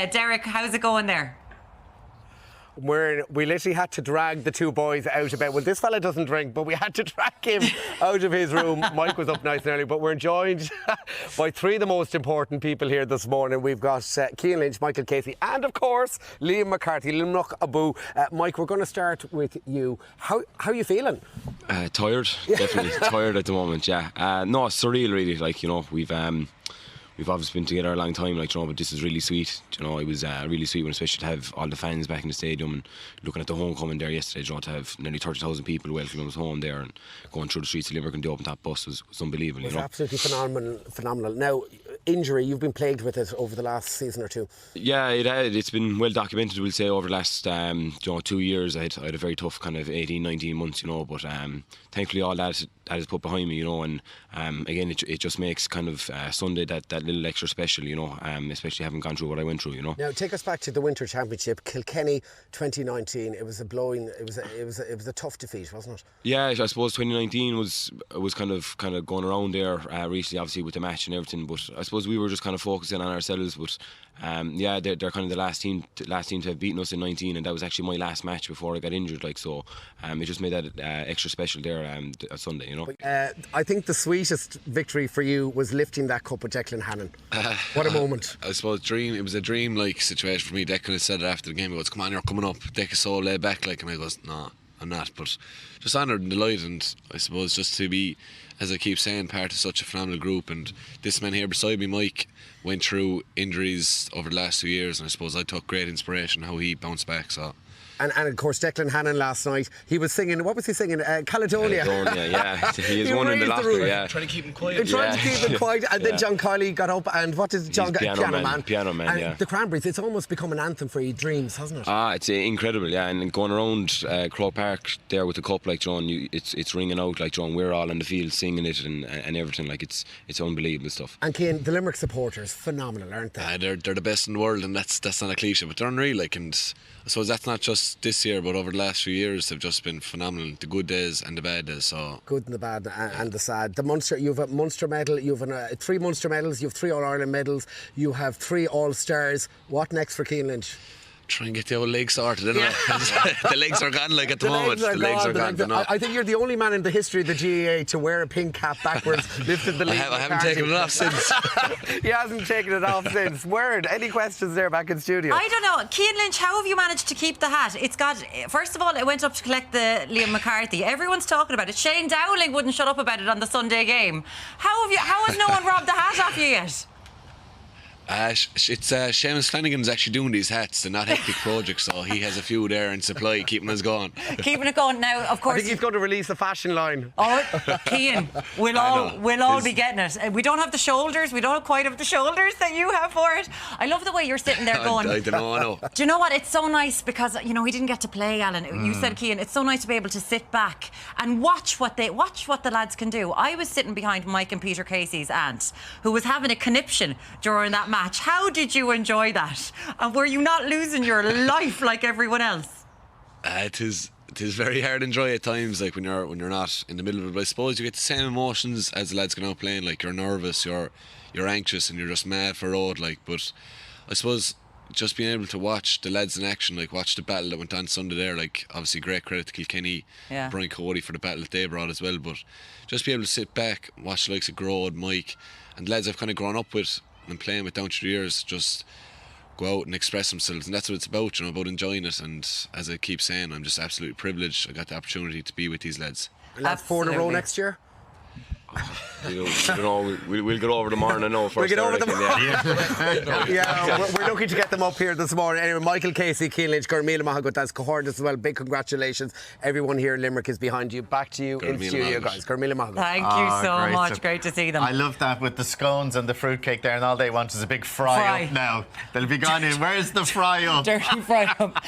Deric, how's it going there? We literally had to drag the two boys out of bed. Well, this fella doesn't drink, but we had to drag him out of his room. Mike was up nice and early, but we're joined by three of the most important people here this morning. We've got Cian Lynch, Michael Casey, and of course, Liam McCarthy, Limerick Abu. Mike, we're going to start with you. How are you feeling? Tired, definitely tired at the moment. Yeah, no, it's surreal, really. Like, you know, we've obviously been together a long time, like, you know, but this is really sweet. You know, it was really sweet, when especially to have all the fans back in the stadium and looking at the homecoming there yesterday. You know, to have nearly 30,000 people welcoming us home there and going through the streets of Limerick and the open top bus was unbelievable. It was absolutely phenomenal. Now, injury, you've been plagued with it over the last season or two. Yeah, it's been well documented, we'll say, over the last 2 years. I had a very tough kind of 18, 19 months, you know, but thankfully all that is put behind me, you know, and again, it just makes kind of Sunday that little extra special, you know, especially having gone through what I went through, you know. Now, take us back to the Winter Championship, Kilkenny 2019. It was a tough defeat, wasn't it? Yeah, I suppose 2019 was kind of going around there recently, obviously with the match and everything. But I suppose we were just kind of focusing on ourselves. But yeah, they're kind of the last team to have beaten us in 19, and that was actually my last match before I got injured. Like, so, it just made that extra special there Sunday, you know. I think the sweetest victory for you was lifting that cup with Declan Hannon. What a moment! I suppose it was a dream-like situation for me. Declan had said it after the game. He goes, "Come on, you're coming up." Deck is so laid back, like, and I goes, "No, I'm not." But just honoured and delighted, and I suppose just to be, as I keep saying, part of such a phenomenal group. And this man here beside me, Mike, went through injuries over the last 2 years, and I suppose I took great inspiration how he bounced back. So. And of course, Declan Hannon last night, he was singing, what was he singing? Caledonia. Caledonia, yeah. He is one in the locker, yeah. Trying to keep him quiet. Trying to keep him quiet. And then John Kiley got up, and what did John get? Piano Man, and yeah. the Cranberries, it's almost become an anthem for your dreams, hasn't it? It's incredible, yeah. And going around Croke Park there with the cup, like, John, it's ringing out, like, John, we're all in the field singing it and everything. Like, it's unbelievable stuff. And Cian, the Limerick supporters, phenomenal, aren't they? They're the best in the world, and that's not a cliche, but they're unreal. Like, and I suppose that's not just this year, but over the last few years, they've just been phenomenal. The good days and the bad days. So good and the bad and the sad. The Munster, you have a Munster medal. You have 3 Munster medals. You have 3 All Ireland medals. You have 3 All Stars. What next for Cian Lynch? Try and get the old legs sorted, anyway. The legs are gone, like, at the moment. The legs are gone. I think you're the only man in the history of the GAA to wear a pink cap backwards, lifted the league. I haven't taken it off since. He hasn't taken it off since. Word. Any questions there back in studio? I don't know. Cian Lynch, how have you managed to keep the hat? It's got, first of all, it went up to collect the Liam McCarthy. Everyone's talking about it. Shane Dowling wouldn't shut up about it on the Sunday game. How has no one robbed the hat off you yet? It's Seamus Flanagan's actually doing these hats. They're not hectic projects, so he has a few there in supply, keeping us going. Keeping it going now, of course. I think he's going to release a fashion line. Oh, Cian, we'll all be getting it. We don't have the shoulders. We don't quite have the shoulders that you have for it. I love the way you're sitting there going. I don't know. I know. Do you know what? It's so nice because, you know, he didn't get to play, Alan. You said, Cian, it's so nice to be able to sit back and watch what the lads can do. I was sitting behind Mike and Peter Casey's aunt, who was having a conniption during that match. How did you enjoy that? And were you not losing your life like everyone else? It is very hard to enjoy at times, like when you're not in the middle of it. But I suppose you get the same emotions as the lads going out playing. Like, you're nervous, you're anxious, and you're just mad for road. Like, but I suppose just being able to watch the lads in action, like watch the battle that went on Sunday there. Like, obviously great credit to Kilkenny, Brian Cody for the battle that they brought as well. But just be able to sit back, watch the likes of Grode, Mike, and the lads I've kind of grown up with and playing with down through the years, just go out and express themselves, and that's what it's about, you know, about enjoying it. And as I keep saying, I'm just absolutely privileged I got the opportunity to be with these lads. Lads 4 in a row next year? We'll get over the morning, I know. We'll get over the morning. Yeah, we're lucky to get them up here this morning. Anyway, Michael Casey, Cian Lynch, Gormila Mahagutas, Cohort as well. Big congratulations. Everyone here in Limerick is behind you. Back to you in studio, guys. Gormila Mahagutas. Thank you so much. Great to see them. I love that with the scones and the fruitcake there, and all they want is a big fry up now. They'll be gone in. Where's the fry up? Dirty fry up.